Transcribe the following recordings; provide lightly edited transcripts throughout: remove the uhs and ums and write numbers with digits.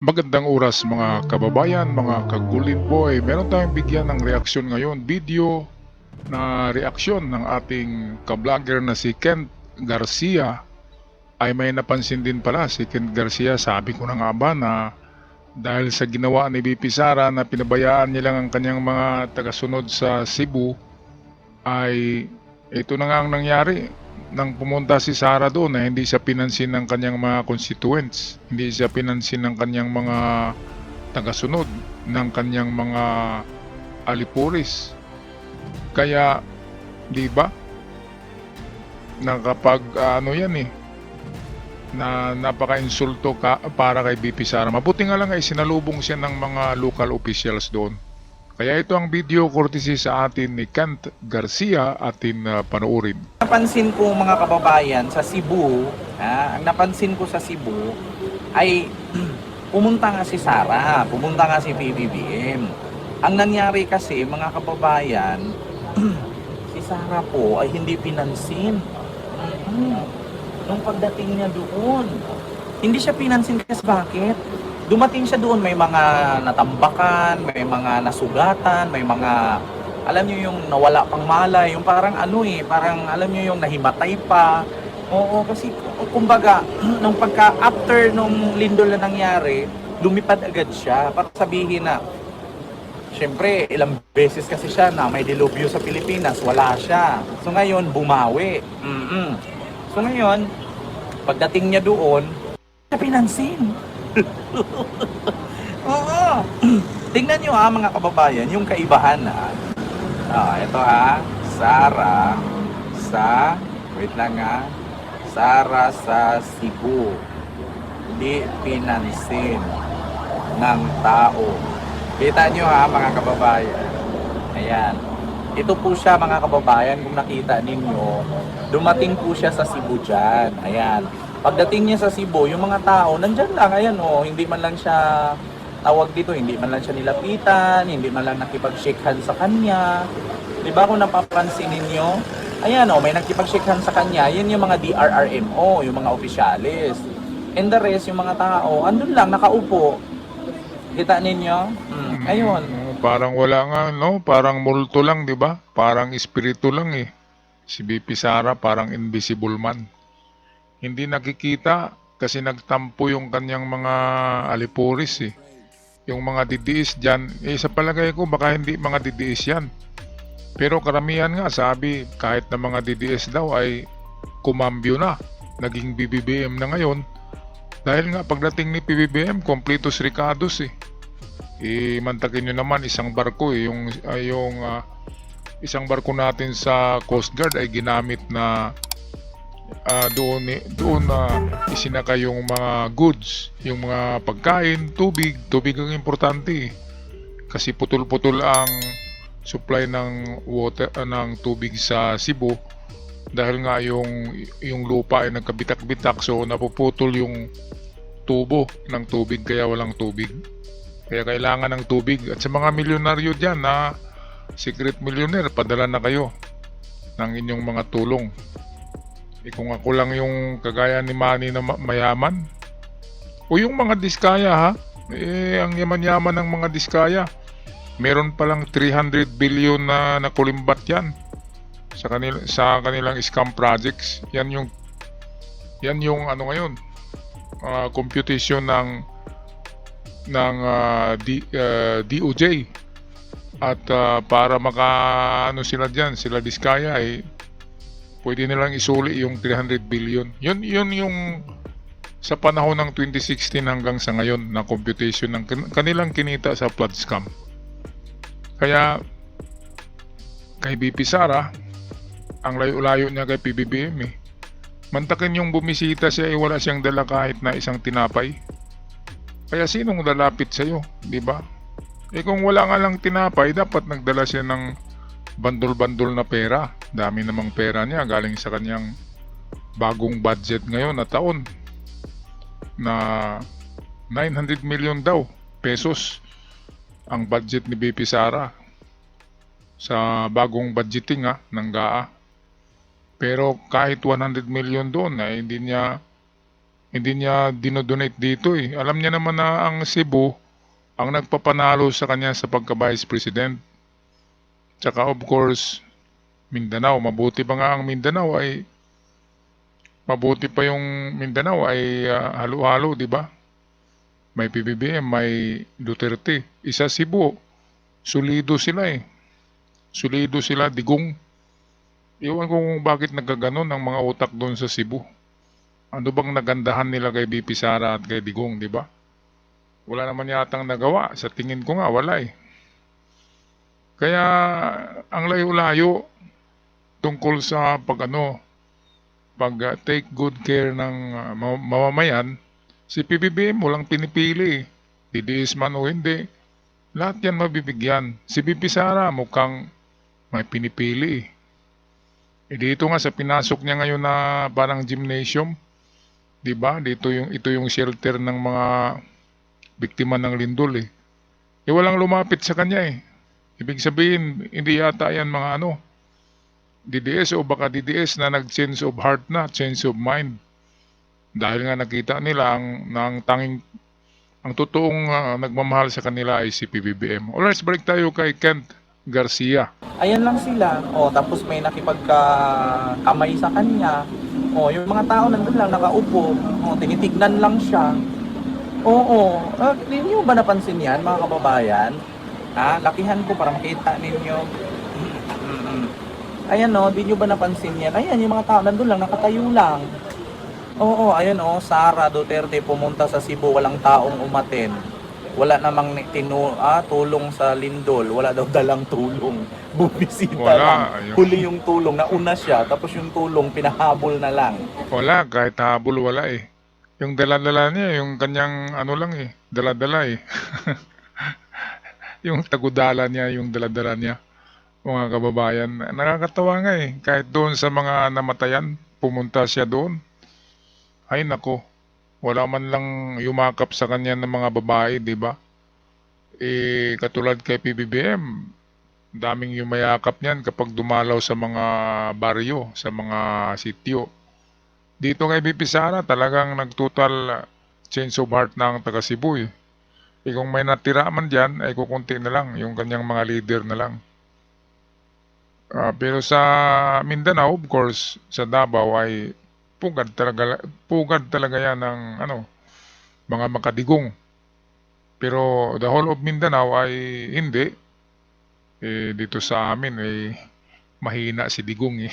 Magandang oras mga kababayan, mga kagulid boy. Meron tayong bigyan ng reaksyon ngayon. Video na reaksyon ng ating kablogger na si Kent Garcia. Ay may napansin din pala si Kent Garcia. Sabi ko na nga ba na dahil sa ginawa ni BP Sara na pinabayaan niya lang ang kanyang mga tagasunod sa Cebu, ay ito na nga ang nangyari nang pumunta si Sara doon na hindi siya pinansin ng kanyang mga constituents, hindi siya pinansin ng kanyang mga tagasunod, ng kanyang mga alipuris. Kaya, di ba, na kapag ano yan na napaka-insulto ka para kay BP Sara. Mabuti nga lang ay sinalubong siya ng mga local officials doon. Kaya ito ang video courtesy sa atin ni Kent Garcia, atin panoorin. Napansin ko mga kababayan sa Cebu, ang napansin ko sa Cebu ay pumunta nga si Sara, pumunta nga si PBBM. Ang nangyari kasi mga kababayan, si Sara po ay hindi pinansin. Nung pagdating niya doon, hindi siya pinansin kasi bakit? Dumating siya doon, may mga natambakan, may mga nasugatan, may mga, alam niyo yung nawala pang malay, yung parang parang alam niyo yung nahimatay pa. Oo, kasi kumbaga, nung after nung lindol na nangyari, lumipad agad siya para sabihin na, syempre, ilang beses kasi siya na may dilubyo sa Pilipinas, wala siya. So ngayon, bumawi. So ngayon, pagdating niya doon, siya pinansin. Oo. Tingnan nyo mga kababayan, yung kaibahan ito Sara sa, wait lang Sara sa Cebu. Di pinansin ng tao. Kita nyo mga kababayan. Ayan. Ito po siya mga kababayan, kung nakita ninyo, dumating po siya sa Cebu dyan. Ayan. Pagdating niya sa Cebu, yung mga tao, nandyan lang, ayan hindi man lang siya tawag dito, hindi man lang siya nilapitan, hindi man lang nakipag-shake hands sa kanya. Diba kung napapansin ninyo? Ayan may nakipag-shake hands sa kanya, yun yung mga DRRMO, yung mga opisyalis. And the rest, yung mga tao, andun lang, nakaupo. Kita ninyo? Ayun. Parang wala nga, no? Parang multo lang, di ba? Parang espiritu lang Si BP Sara parang invisible man. Hindi nakikita kasi nagtampo yung kanyang mga alipuris Yung mga didiis dyan, sa palagay ko baka hindi mga didiis yan. Pero karamihan nga sabi kahit na mga didiis daw ay kumambyo na. Naging BBBM na ngayon. Dahil nga pagdating ni PBBM, completos ricados Mantakin nyo naman isang barko yung isang barko natin sa Coast Guard ay ginamit na doon na isinakay yung mga goods, yung mga pagkain, tubig ang importante kasi putol-putol ang supply ng water ng tubig sa Cebu dahil nga yung lupa ay nagkabitak-bitak, so napuputol yung tubo ng tubig kaya walang tubig. Kaya kailangan ng tubig. At sa mga milyonaryo dyan na secret millionaire, padala na kayo ng inyong mga tulong. Kung ako lang yung kagaya ni Manny na mayaman, o yung mga diskaya ang yaman-yaman ng mga diskaya, meron palang 300 billion na nakulimbat yan sa kanilang scam projects. Yan yung ano ngayon, computation ng DOJ. At para ano sila dyan, sila diskaya pwede nilang isuli yung 300 billion. Yun yung sa panahon ng 2016 hanggang sa ngayon na computation ng kanilang kinita sa flood scam. Kaya kay BP Sara, ang layo-layo niya kay PBBM Mantakin yung bumisita siya wala siyang dala kahit na isang tinapay. Kaya sinong lalapit sa'yo, di ba? Kung wala nga lang tinapay, dapat nagdala siya ng bandol-bandol na pera. Dami namang pera niya galing sa kanyang bagong budget ngayon na taon na 900 million daw pesos ang budget ni BP Sara sa bagong budgeting ng GAA. Pero kahit 100 million doon hindi niya Hindi niya dinodonate dito eh. Alam niya naman na ang Cebu ang nagpapanalo sa kanya sa pagka-vice president. Tsaka of course, Mindanao. Mabuti pa yung Mindanao ay halo-halo, di ba? May PBBM, may Duterte. Isa Cebu, solido sila eh. Solido sila, digong. Iwan ko kung bakit nagkaganon ang mga utak doon sa Cebu. Ano bang nagandahan nila kay BP Sara at kay Digong, di ba? Wala naman yatang nagawa. Sa tingin ko nga, wala eh. Kaya, ang layo-layo tungkol sa take good care ng mamamayan, si PBBM walang pinipili. DDS man o hindi, lahat yan mabibigyan. Si BP Sara mukhang may pinipili. Dito nga sa pinasok niya ngayon na parang gymnasium, 'di ba? Ito yung shelter ng mga biktima ng lindol eh. Walang lumapit sa kanya eh. Ibig sabihin, hindi yata yan mga DDS o baka DDS na nag-change of heart na, change of mind. Dahil nga nakita nila ang totoong nagmamahal sa kanila ay si PBBM. Alright, balik tayo kay Kent Garcia. Ayan lang sila. Tapos may nakipagkamay sa kanya. Yung mga tao nandun lang nakaupo. Tinitignan lang siya. Hindi nyo ba napansin yan, mga kababayan? Lakihan ko para makita ninyo. Ayan di nyo ba napansin yan? Ayan, yung mga tao nandun lang, nakatayo lang. Ayan Sara Duterte pumunta sa Cebu, walang taong umaten. Wala namang tulong sa lindol, wala daw dalang tulong. Bumisita Wala, lang. ayun. Huli yung tulong, nauna siya, tapos yung tulong pinahabol na lang. Wala, kahit habol wala eh. Yung dala-dala niya, yung kanyang lang eh, dala-dala eh. Yung tagudala niya, yung dala-dala niya. Mga kababayan, nakakatawa nga eh. Kahit doon sa mga namatayan, pumunta siya doon. Ay nako, wala man lang yumakap sa kanya ng mga babae, di ba? Katulad kay PBBM, daming yumayakap niyan kapag dumalaw sa mga baryo, sa mga sityo. Dito kay BP Sara, talagang nagtotal change of heart na ang taga Cebu eh. Kung may natira man dyan, ay kukunti na lang, yung kanyang mga leader na lang. Pero sa Mindanao, of course, sa Davao ay pugad talaga yan ng mga makadigong. Pero the whole of Mindanao ay hindi. Dito sa amin ay mahina si Digong eh.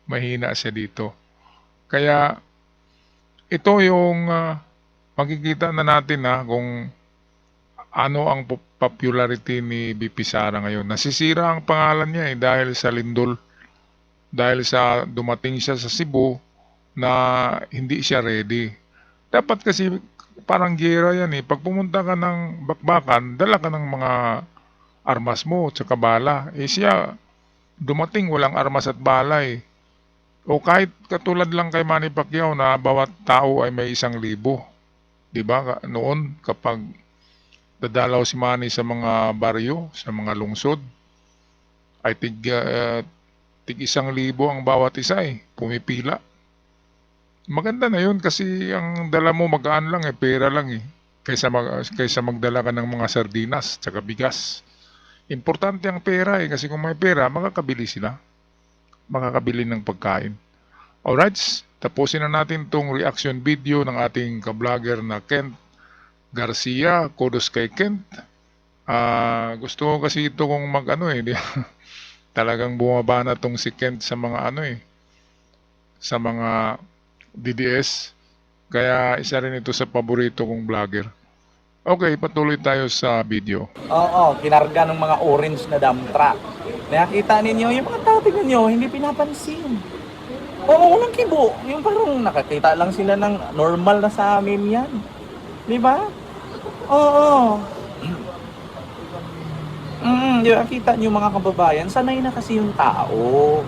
Mahina siya dito. Kaya ito yung makikita na natin kung ano ang popularity ni BP Sara ngayon. Nasisira ang pangalan niya dahil sa lindol. Dahil sa dumating siya sa Cebu na hindi siya ready. Dapat kasi parang gera yan eh. Pag pumunta ka ng bakbakan, dala ka ng mga armas mo tsaka bala. Siya dumating walang armas at bala eh. O kahit katulad lang kay Manny Pacquiao na bawat tao ay may 1,000. Diba? Noon kapag dadalaw si Manny sa mga baryo, sa mga lungsod, ay tig 1,000 ang bawat isa eh. Pumipila. Maganda na yun kasi ang dala mo magaan lang pera lang eh. Kaysa magdala ka ng mga sardinas tsaka bigas. Importante ang pera kasi kung may pera, makakabili sila. Makakabili ng pagkain. Alright, tapusin na natin tong reaction video ng ating ka-vlogger na Kent Garcia. Kudos kay Kent. Gusto ko kasi ito kung talagang bumaba na tong si Kent sa mga sa mga DDS. Kaya isa rin ito sa paborito kong vlogger. Okay, patuloy tayo sa video. Kinarga ng mga orange na dump truck. Nakita ninyo, yung mga tao tingnan nyo, hindi pinapansin. Walang kibo. Yung parang nakakita lang sila ng normal na sa amin yan. Di ba? Di ba? Kita nyo mga kababayan, sanay na kasi yung tao.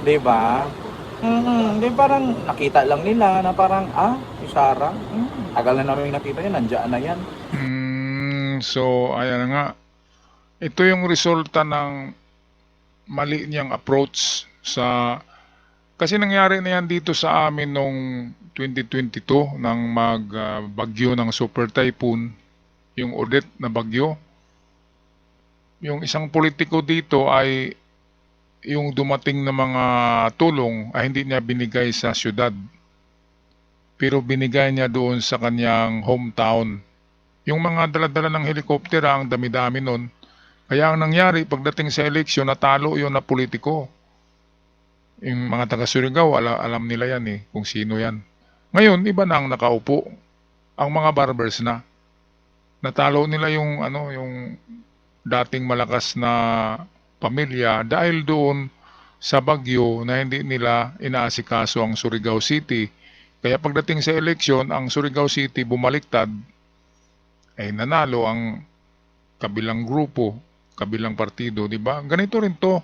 Di ba? Di parang nakita lang nila na parang, si Sara, tagal na namin nakita yan, nandiyan na yan. So, ayan nga. Ito yung resulta ng mali niyang approach sa Kasi nangyari na yan dito sa amin noong 2022 nang magbagyo ng super typhoon, yung Odette na bagyo. Yung isang politiko dito ay yung dumating na mga tulong ay hindi niya binigay sa syudad. Pero binigay niya doon sa kanyang hometown. Yung mga dala-dala ng helikopter ang dami-dami nun. Kaya ang nangyari pagdating sa eleksyon natalo yon na politiko. Yung mga taga Surigao, alam nila yan kung sino yan. Ngayon, iba na ang nakaupo. Ang mga barbers na. Natalo nila yung dating malakas na pamilya dahil doon sa bagyo na hindi nila inaasikaso ang Surigao City. Kaya pagdating sa eleksyon, ang Surigao City bumaliktad, ay nanalo ang kabilang grupo, kabilang partido, di ba? Ganito rin to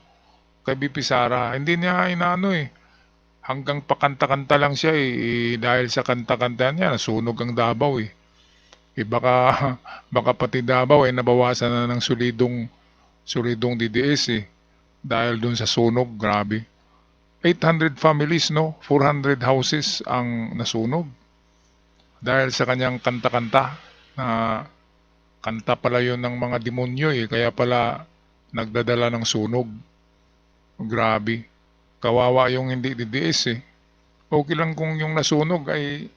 kay BP Sara. Hindi niya inaano hanggang pakanta-kanta lang siya dahil sa kanta-kanta niya, nasunog ang Davao baka, baka pati Davao nabawasan na ng solidong DDS dahil dun sa sunog, grabe. 800 families, no? 400 houses ang nasunog. Dahil sa kanyang kanta-kanta na kanta pala yun ng mga demonyo kaya pala nagdadala ng sunog. Grabe. Kawawa yung hindi DDS Okay lang kung yung nasunog ay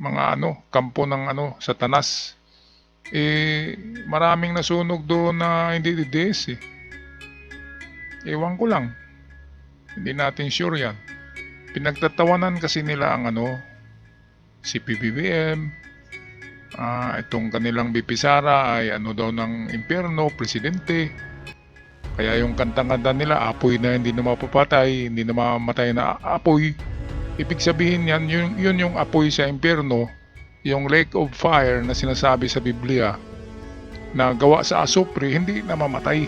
mga kampo ng Satanas. Maraming nasunog doon na hindi DDS Ewan ko lang. Hindi natin sure yan. Pinagtatawanan kasi nila ang si PBBM, itong kanilang BP Sara ay daw ng impyerno, presidente. Kaya yung kantang-kanta nila, apoy na hindi na mapapatay, hindi na mamamatay na apoy. Ibig sabihin yan, yun yung apoy sa impyerno, yung lake of fire na sinasabi sa Biblia na gawa sa asupre, hindi na mamatay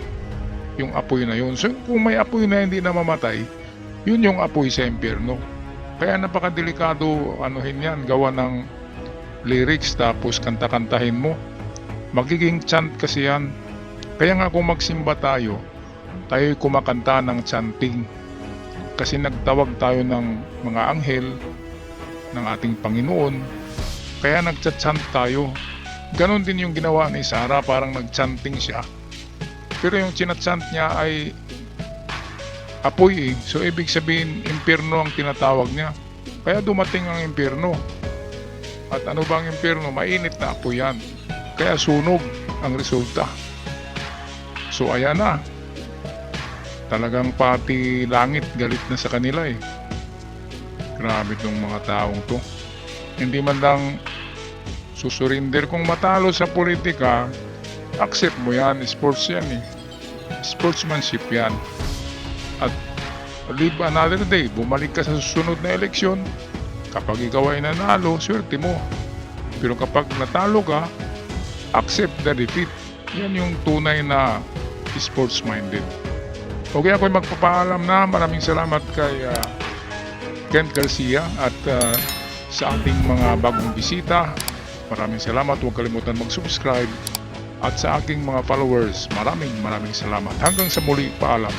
yung apoy na yun. So kung may apoy na hindi na mamatay, yun yung apoy sa impyerno. Kaya napakadelikado yan, gawa ng lyrics tapos kanta-kantahin mo. Magiging chant kasi yan. Kaya nga kung magsimba tayo'y kumakanta ng chanting. Kasi nagtawag tayo ng mga anghel ng ating Panginoon. Kaya nagcha-chant tayo. Ganon din yung ginawa ni Sara, parang nag-chanting siya. Pero yung chinachant niya ay apoy So ibig sabihin, impyerno ang tinatawag niya. Kaya dumating ang impyerno. At ano bang impyerno? Mainit na apoy yan. Kaya sunog ang resulta. So ayan na. Talagang pati langit galit na sa kanila Grabe tong mga taong to. Hindi man lang susurinder kung matalo sa politika, accept mo yan. Sports yan Sportsmanship yan. At live another day. Bumalik ka sa susunod na eleksyon. Kapag ikaw ay nanalo, swerte mo. Pero kapag natalo ka, accept the defeat. Yan yung tunay na sports-minded. Okay, ako'y magpapaalam na. Maraming salamat kay Kent Garcia at sa ating mga bagong bisita. Maraming salamat. Huwag kalimutan mag-subscribe. At sa aking mga followers, maraming salamat. Hanggang sa muli, paalam.